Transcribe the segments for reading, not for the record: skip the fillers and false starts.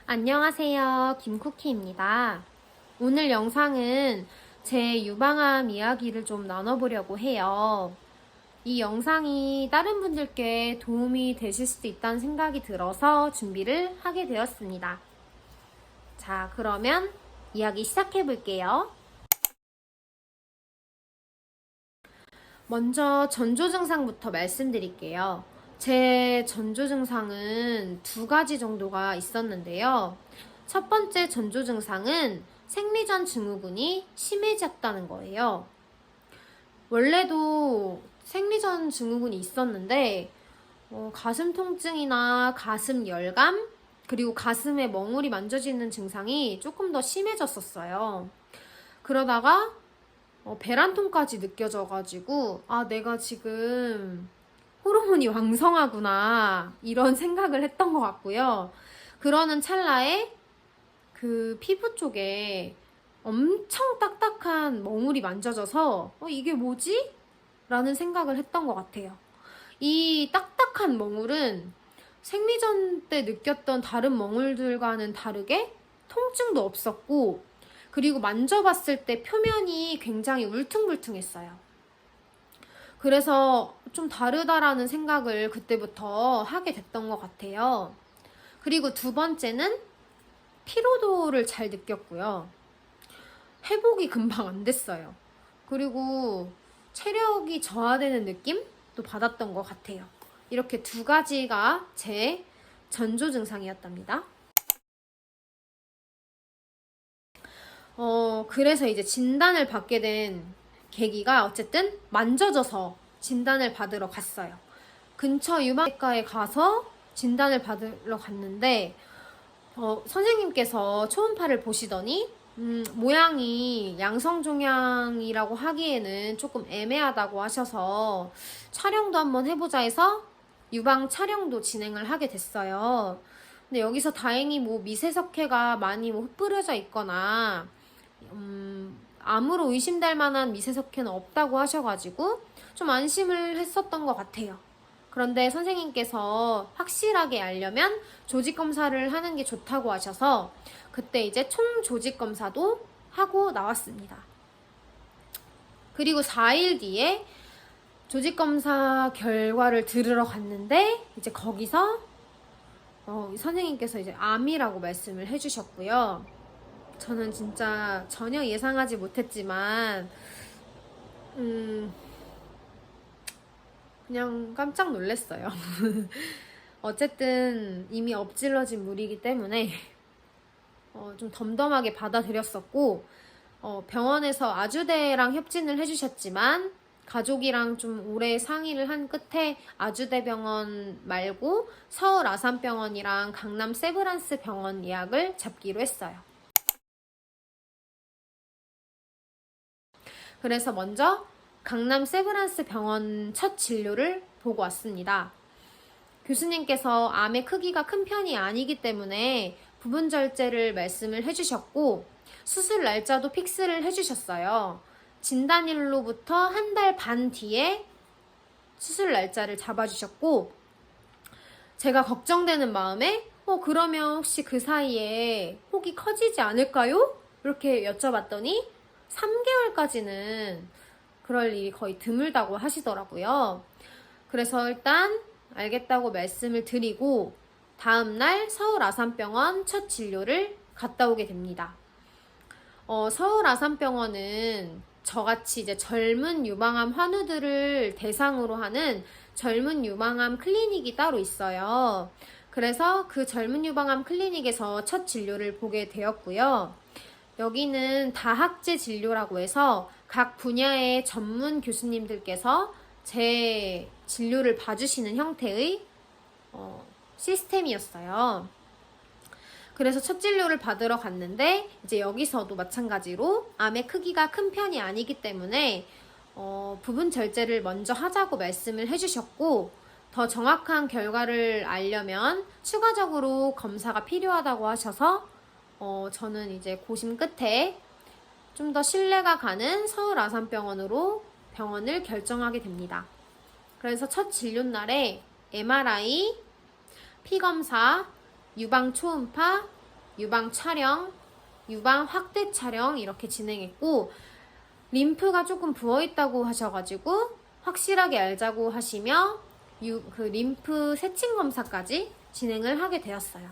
안녕하세요. 김쿠키입니다. 오늘 영상은 제 유방암 이야기를 좀 나눠보려고 해요. 이 영상이 다른 분들께 도움이 되실 수도 있다는 생각이 들어서 준비를 하게 되었습니다. 자, 그러면 이야기 시작해 볼게요. 먼저 전조 증상부터 말씀드릴게요. 제 전조 증상은 두 가지 정도가 있었는데요. 첫 번째 전조 증상은 생리전 증후군이 심해졌다는 거예요. 원래도 생리전 증후군이 있었는데 가슴 통증이나 가슴 열감 그리고 가슴에 멍울이 만져지는 증상이 조금 더 심해졌었어요. 그러다가 배란통까지 느껴져가지고 내가 지금 호르몬이 왕성하구나 이런 생각을 했던 것 같고요. 그러는 찰나에 그 피부 쪽에 엄청 딱딱한 멍울이 만져져서 이게 뭐지? 라는 생각을 했던 것 같아요. 이 딱딱한 멍울은 생리전 때 느꼈던 다른 멍울들과는 다르게 통증도 없었고, 그리고 만져봤을 때 표면이 굉장히 울퉁불퉁했어요. 그래서 좀 다르다라는 생각을 그때부터 하게 됐던 것 같아요. 그리고 두 번째는 피로도를 잘 느꼈고요. 회복이 금방 안 됐어요. 그리고 체력이 저하되는 느낌도 받았던 것 같아요. 이렇게 두 가지가 제 전조 증상이었답니다. 그래서 이제 진단을 받게 된 계기가 어쨌든 만져져서 진단을 받으러 갔어요. 근처 유방외과에 가서 진단을 받으러 갔는데 선생님께서 초음파를 보시더니 모양이 양성종양이라고 하기에는 조금 애매하다고 하셔서 촬영도 한번 해보자 해서 유방 촬영도 진행을 하게 됐어요. 근데 여기서 다행히 미세석회가 많이 흩뿌려져 있거나 암으로 의심될 만한 미세석회는 없다고 하셔가지고 좀 안심을 했었던 것 같아요. 그런데 선생님께서 확실하게 알려면 조직검사를 하는 게 좋다고 하셔서 그때 이제 총조직검사도 하고 나왔습니다. 그리고 4일 뒤에 조직검사 결과를 들으러 갔는데 이제 거기서 선생님께서 이제 암이라고 말씀을 해주셨고요. 저는 진짜 전혀 예상하지 못했지만 그냥 깜짝 놀랐어요. 어쨌든 이미 엎질러진 물이기 때문에 좀 덤덤하게 받아들였었고 병원에서 아주대랑 협진을 해주셨지만 가족이랑 좀 오래 상의를 한 끝에 아주대병원 말고 서울 아산병원이랑 강남 세브란스 병원 예약을 잡기로 했어요. 그래서 먼저 강남 세브란스 병원 첫 진료를 보고 왔습니다. 교수님께서 암의 크기가 큰 편이 아니기 때문에 부분 절제를 말씀을 해주셨고 수술 날짜도 픽스를 해주셨어요. 진단일로부터 한 달 반 뒤에 수술 날짜를 잡아주셨고 제가 걱정되는 마음에 그러면 혹시 그 사이에 혹이 커지지 않을까요? 이렇게 여쭤봤더니 3개월까지는 그럴 일이 거의 드물다고 하시더라고요. 그래서 일단 알겠다고 말씀을 드리고 다음날 서울 아산병원 첫 진료를 갔다 오게 됩니다. 서울 아산병원은 저같이 이제 젊은 유방암 환우들을 대상으로 하는 젊은 유방암 클리닉이 따로 있어요. 그래서 그 젊은 유방암 클리닉에서 첫 진료를 보게 되었고요. 여기는 다학제 진료라고 해서 각 분야의 전문 교수님들께서 제 진료를 봐주시는 형태의 시스템이었어요. 그래서 첫 진료를 받으러 갔는데 이제 여기서도 마찬가지로 암의 크기가 큰 편이 아니기 때문에 부분 절제를 먼저 하자고 말씀을 해주셨고 더 정확한 결과를 알려면 추가적으로 검사가 필요하다고 하셔서 저는 이제 고심 끝에 좀 더 신뢰가 가는 서울 아산병원으로 병원을 결정하게 됩니다. 그래서 첫 진료날에 MRI, 피검사, 유방 초음파, 유방 촬영, 유방 확대 촬영 이렇게 진행했고, 림프가 조금 부어있다고 하셔가지고 확실하게 알자고 하시며 그 림프 세침 검사까지 진행을 하게 되었어요.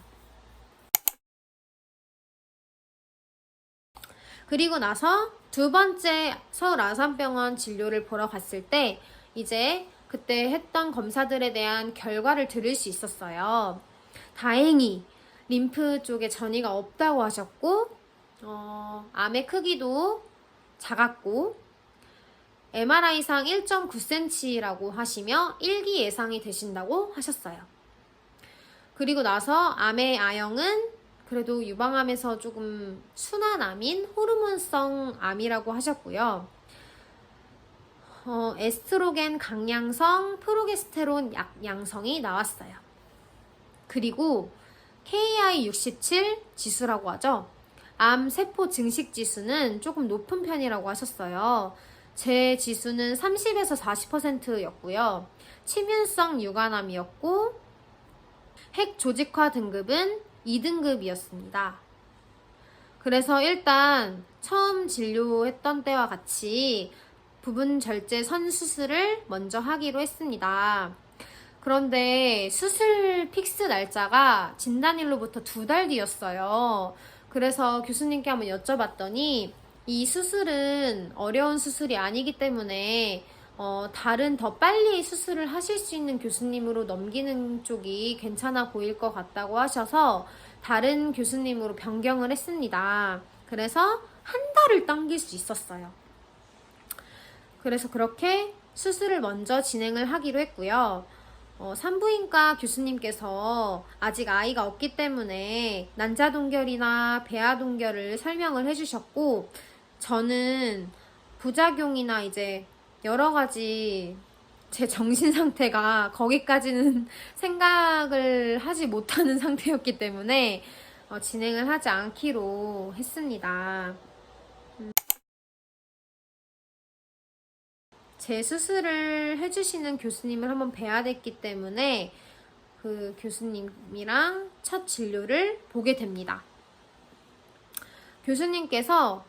그리고 나서 두 번째 서울 아산병원 진료를 보러 갔을 때 이제 그때 했던 검사들에 대한 결과를 들을 수 있었어요. 다행히 림프 쪽에 전이가 없다고 하셨고, 암의 크기도 작았고, MRI상 1.9cm라고 하시며 1기 예상이 되신다고 하셨어요. 그리고 나서 암의 아형은 그래도 유방암에서 조금 순한 암인 호르몬성 암이라고 하셨고요. 에스트로겐 강량성, 프로게스테론 약양성이 나왔어요. 그리고 KI67 지수라고 하죠. 암 세포 증식 지수는 조금 높은 편이라고 하셨어요. 제 지수는 30에서 40%였고요. 침윤성 유관암이었고, 핵 조직화 등급은 2등급이었습니다. 그래서 일단 처음 진료했던 때와 같이 부분 절제 선 수술을 먼저 하기로 했습니다. 그런데 수술 픽스 날짜가 진단일로부터 2달 뒤였어요. 그래서 교수님께 한번 여쭤봤더니 이 수술은 어려운 수술이 아니기 때문에 다른 더 빨리 수술을 하실 수 있는 교수님으로 넘기는 쪽이 괜찮아 보일 것 같다고 하셔서 다른 교수님으로 변경을 했습니다. 그래서 한 달을 당길 수 있었어요. 그래서 그렇게 수술을 먼저 진행을 하기로 했고요. 산부인과 교수님께서 아직 아이가 없기 때문에 난자동결이나 배아동결을 설명을 해주셨고, 저는 부작용이나 이제 여러 가지 제 정신 상태가 거기까지는 생각을 하지 못하는 상태였기 때문에 진행을 하지 않기로 했습니다. 제 수술을 해주시는 교수님을 한번 뵈야 됐기 때문에 그 교수님이랑 첫 진료를 보게 됩니다. 교수님께서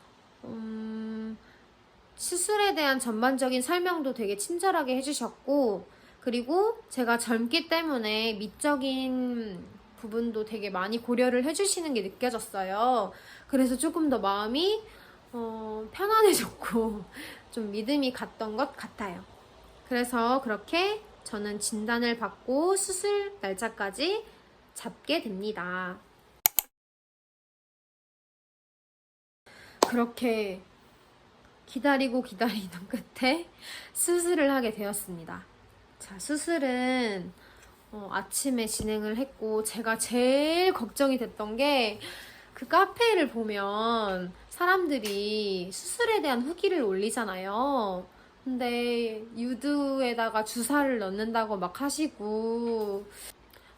수술에 대한 전반적인 설명도 되게 친절하게 해주셨고, 그리고 제가 젊기 때문에 미적인 부분도 되게 많이 고려를 해주시는 게 느껴졌어요. 그래서 조금 더 마음이 편안해졌고 좀 믿음이 갔던 것 같아요. 그래서 그렇게 저는 진단을 받고 수술 날짜까지 잡게 됩니다. 그렇게 기다리던 끝에 수술을 하게 되었습니다. 자, 수술은 아침에 진행을 했고, 제가 제일 걱정이 됐던 게 그 카페를 보면 사람들이 수술에 대한 후기를 올리잖아요. 근데 유두에다가 주사를 넣는다고 막 하시고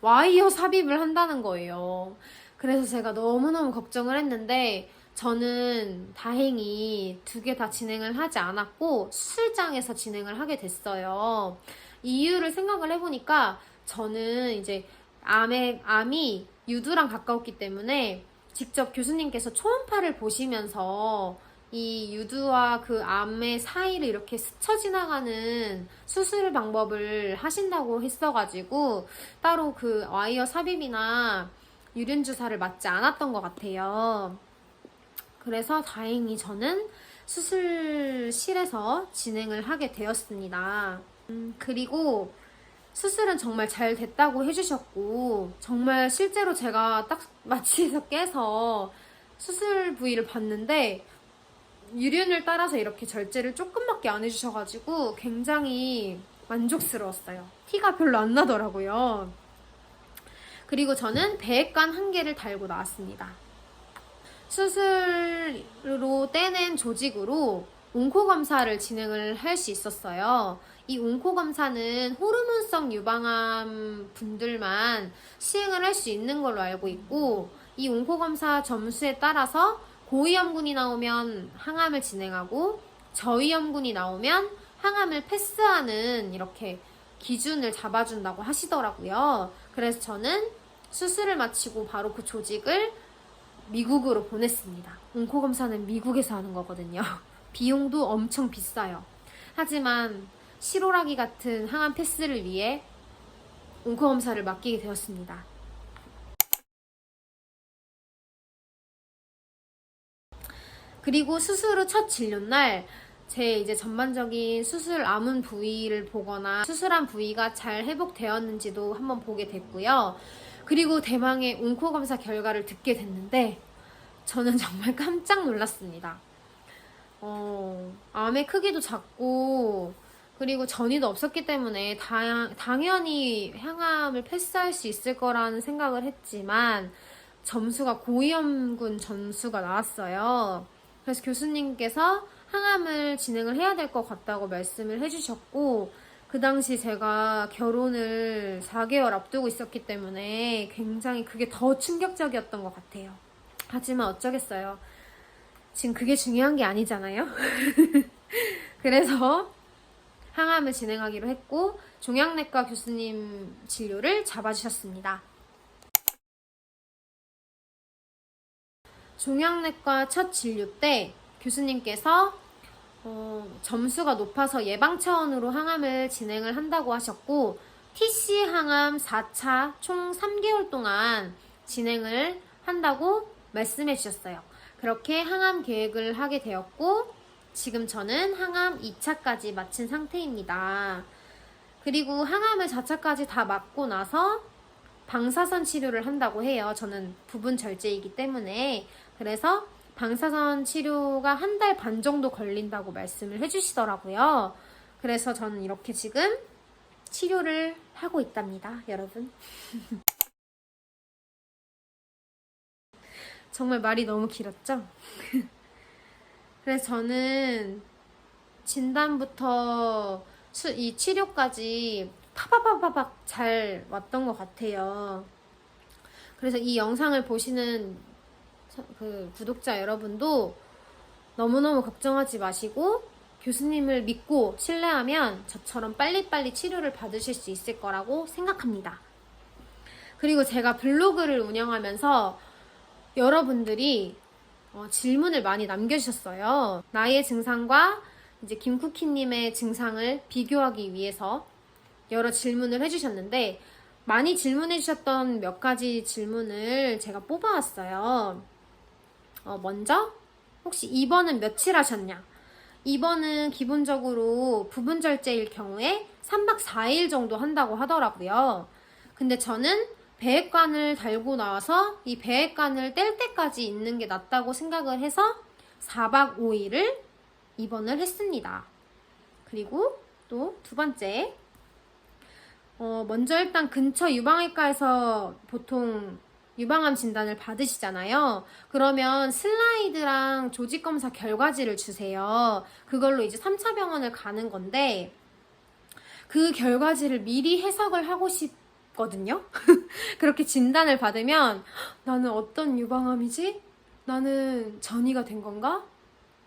와이어 삽입을 한다는 거예요. 그래서 제가 너무너무 걱정을 했는데, 저는 다행히 2개 다 진행을 하지 않았고 수술장에서 진행을 하게 됐어요. 이유를 생각을 해보니까 저는 이제 암이 유두랑 가까웠기 때문에 직접 교수님께서 초음파를 보시면서 이 유두와 그 암의 사이를 이렇게 스쳐 지나가는 수술 방법을 하신다고 했어가지고 따로 그 와이어 삽입이나 유륜 주사를 맞지 않았던 것 같아요. 그래서 다행히 저는 수술실에서 진행을 하게 되었습니다. 그리고 수술은 정말 잘 됐다고 해주셨고, 정말 실제로 제가 딱 마취에서 깨서 수술 부위를 봤는데 유륜을 따라서 이렇게 절제를 조금밖에 안 해주셔가지고 굉장히 만족스러웠어요. 티가 별로 안 나더라고요. 그리고 저는 배액관 1개를 달고 나왔습니다. 수술로 떼낸 조직으로 옹코검사를 진행을 할 수 있었어요. 이 옹코검사는 호르몬성 유방암 분들만 시행을 할 수 있는 걸로 알고 있고, 이 옹코검사 점수에 따라서 고위험군이 나오면 항암을 진행하고 저위험군이 나오면 항암을 패스하는 이렇게 기준을 잡아준다고 하시더라고요. 그래서 저는 수술을 마치고 바로 그 조직을 미국으로 보냈습니다. 온코검사는 미국에서 하는 거거든요. 비용도 엄청 비싸요. 하지만 실오라기 같은 항암 패스를 위해 온코검사를 맡기게 되었습니다. 그리고 수술 후 첫 진료날 제 이제 전반적인 수술 남은 부위를 보거나 수술한 부위가 잘 회복되었는지도 한번 보게 됐고요. 그리고 대망의 온코검사 결과를 듣게 됐는데 저는 정말 깜짝 놀랐습니다. 암의 크기도 작고 그리고 전이도 없었기 때문에 당연히 항암을 패스할 수 있을 거라는 생각을 했지만 점수가 고위험군 점수가 나왔어요. 그래서 교수님께서 항암을 진행을 해야 될 것 같다고 말씀을 해주셨고 그 당시 제가 결혼을 4개월 앞두고 있었기 때문에 굉장히 그게 더 충격적이었던 것 같아요. 하지만 어쩌겠어요. 지금 그게 중요한 게 아니잖아요. 그래서 항암을 진행하기로 했고 종양내과 교수님 진료를 잡아주셨습니다. 종양내과 첫 진료 때 교수님께서 점수가 높아서 예방 차원으로 항암을 진행을 한다고 하셨고 TC 항암 4차 총 3개월 동안 진행을 한다고 말씀해 주셨어요. 그렇게 항암 계획을 하게 되었고 지금 저는 항암 2차까지 마친 상태입니다. 그리고 항암을 4차까지 다 맞고 나서 방사선 치료를 한다고 해요. 저는 부분 절제이기 때문에. 그래서 방사선 치료가 1달 반 정도 걸린다고 말씀을 해주시더라고요. 그래서 저는 이렇게 지금 치료를 하고 있답니다, 여러분. 정말 말이 너무 길었죠? 그래서 저는 진단부터 이 치료까지 파바바바박 잘 왔던 것 같아요. 그래서 이 영상을 보시는 그 구독자 여러분도 너무너무 걱정하지 마시고 교수님을 믿고 신뢰하면 저처럼 빨리빨리 치료를 받으실 수 있을 거라고 생각합니다. 그리고 제가 블로그를 운영하면서 여러분들이 질문을 많이 남겨주셨어요. 나의 증상과 이제 김쿠키님의 증상을 비교하기 위해서 여러 질문을 해주셨는데 많이 질문해주셨던 몇 가지 질문을 제가 뽑아왔어요. 먼저 혹시 입원은 며칠 하셨냐? 입원은 기본적으로 부분절제일 경우에 3박 4일 정도 한다고 하더라고요. 근데 저는 배액관을 달고 나와서 이 배액관을 뗄 때까지 있는 게 낫다고 생각을 해서 4박 5일을 입원을 했습니다. 그리고 또 두 번째, 먼저 일단 근처 유방외과에서 보통 유방암 진단을 받으시잖아요. 그러면 슬라이드랑 조직검사 결과지를 주세요. 그걸로 이제 3차 병원을 가는 건데 그 결과지를 미리 해석을 하고 싶거든요. 그렇게 진단을 받으면 나는 어떤 유방암이지? 나는 전이가 된 건가?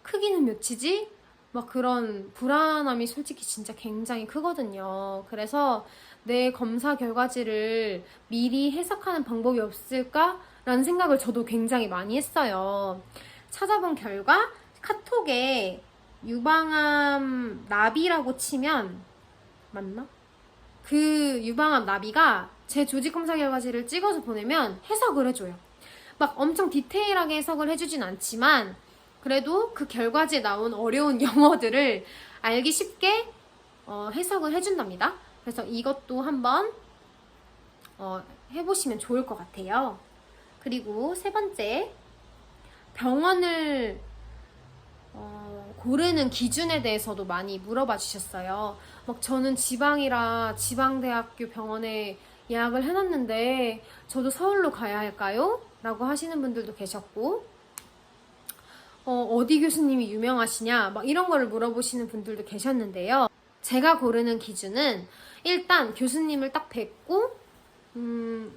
크기는 몇이지? 막 그런 불안함이 솔직히 진짜 굉장히 크거든요. 그래서 내 검사 결과지를 미리 해석하는 방법이 없을까라는 생각을 저도 굉장히 많이 했어요. 찾아본 결과 카톡에 유방암 나비라고 치면 맞나? 그 유방암 나비가 제 조직검사 결과지를 찍어서 보내면 해석을 해줘요. 막 엄청 디테일하게 해석을 해주진 않지만 그래도 그 결과지에 나온 어려운 영어들을 알기 쉽게 해석을 해준답니다. 그래서 이것도 한번 해보시면 좋을 것 같아요. 그리고 세 번째, 병원을 고르는 기준에 대해서도 많이 물어봐 주셨어요. 막 저는 지방이라 지방대학교 병원에 예약을 해놨는데 저도 서울로 가야 할까요? 라고 하시는 분들도 계셨고 어디 교수님이 유명하시냐 막 이런 거를 물어보시는 분들도 계셨는데요. 제가 고르는 기준은 일단 교수님을 딱 뵙고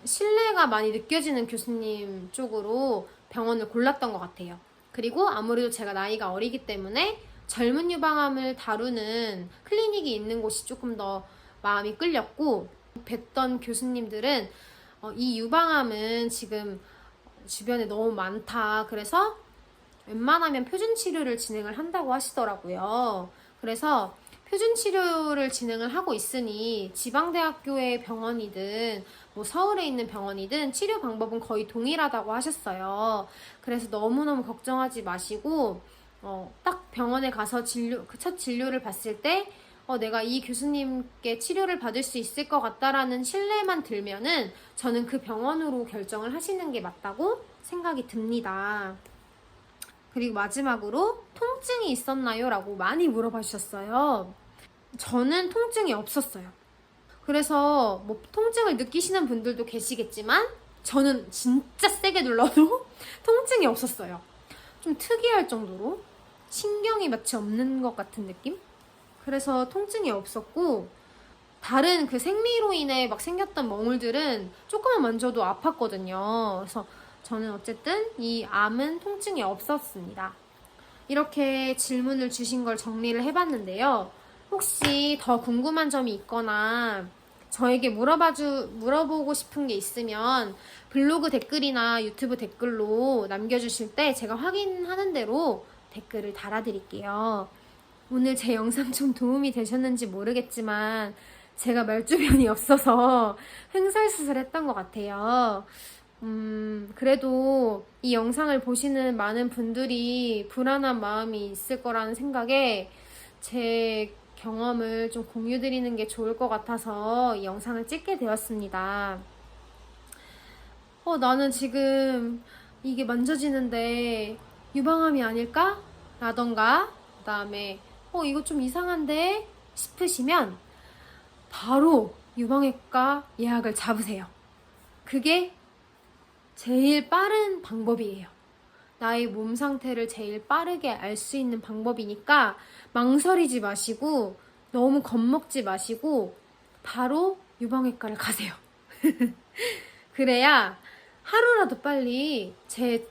신뢰가 많이 느껴지는 교수님 쪽으로 병원을 골랐던 것 같아요. 그리고 아무래도 제가 나이가 어리기 때문에 젊은 유방암을 다루는 클리닉이 있는 곳이 조금 더 마음이 끌렸고 뵀던 교수님들은 이 유방암은 지금 주변에 너무 많다. 그래서 웬만하면 표준 치료를 진행을 한다고 하시더라고요. 그래서 표준 치료를 진행을 하고 있으니 지방대학교의 병원이든 뭐 서울에 있는 병원이든 치료 방법은 거의 동일하다고 하셨어요. 그래서 너무너무 걱정하지 마시고 딱 병원에 가서 그 첫 진료를 봤을 때 내가 이 교수님께 치료를 받을 수 있을 것 같다라는 신뢰만 들면은 저는 그 병원으로 결정을 하시는 게 맞다고 생각이 듭니다. 그리고 마지막으로 통증이 있었나요? 라고 많이 물어봐 주셨어요. 저는 통증이 없었어요. 그래서 뭐 통증을 느끼시는 분들도 계시겠지만 저는 진짜 세게 눌러도 통증이 없었어요. 좀 특이할 정도로 신경이 마치 없는 것 같은 느낌? 그래서 통증이 없었고 다른 그 생리로 인해 막 생겼던 멍울들은 조금만 만져도 아팠거든요. 그래서 저는 어쨌든 이 암은 통증이 없었습니다. 이렇게 질문을 주신 걸 정리를 해봤는데요. 혹시 더 궁금한 점이 있거나 저에게 물어보고 싶은 게 있으면 블로그 댓글이나 유튜브 댓글로 남겨주실 때 제가 확인하는 대로 댓글을 달아드릴게요. 오늘 제 영상 좀 도움이 되셨는지 모르겠지만 제가 말주변이 없어서 횡설수설했던 것 같아요. 그래도 이 영상을 보시는 많은 분들이 불안한 마음이 있을 거라는 생각에 제 경험을 좀 공유드리는 게 좋을 것 같아서 이 영상을 찍게 되었습니다. 나는 지금 이게 만져지는데 유방암이 아닐까? 라던가, 그 다음에, 이거 좀 이상한데? 싶으시면 바로 유방외과 예약을 잡으세요. 그게 제일 빠른 방법이에요. 나의 몸 상태를 제일 빠르게 알 수 있는 방법이니까 망설이지 마시고 너무 겁먹지 마시고 바로 유방외과를 가세요. 그래야 하루라도 빨리 이제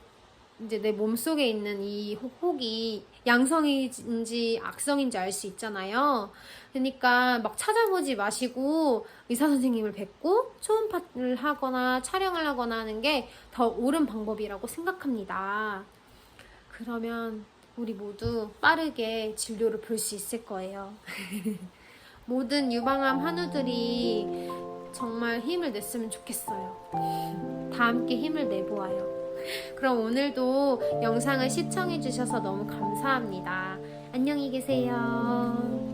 내 몸속에 있는 이 혹이 양성인지 악성인지 알 수 있잖아요. 그러니까 막 찾아보지 마시고 의사 선생님을 뵙고 초음파를 하거나 촬영을 하거나 하는 게 더 옳은 방법이라고 생각합니다. 그러면 우리 모두 빠르게 진료를 볼 수 있을 거예요. 모든 유방암 한우들이 정말 힘을 냈으면 좋겠어요. 다 함께 힘을 내보아요. 그럼 오늘도 영상을 시청해주셔서 너무 감사합니다. 안녕히 계세요.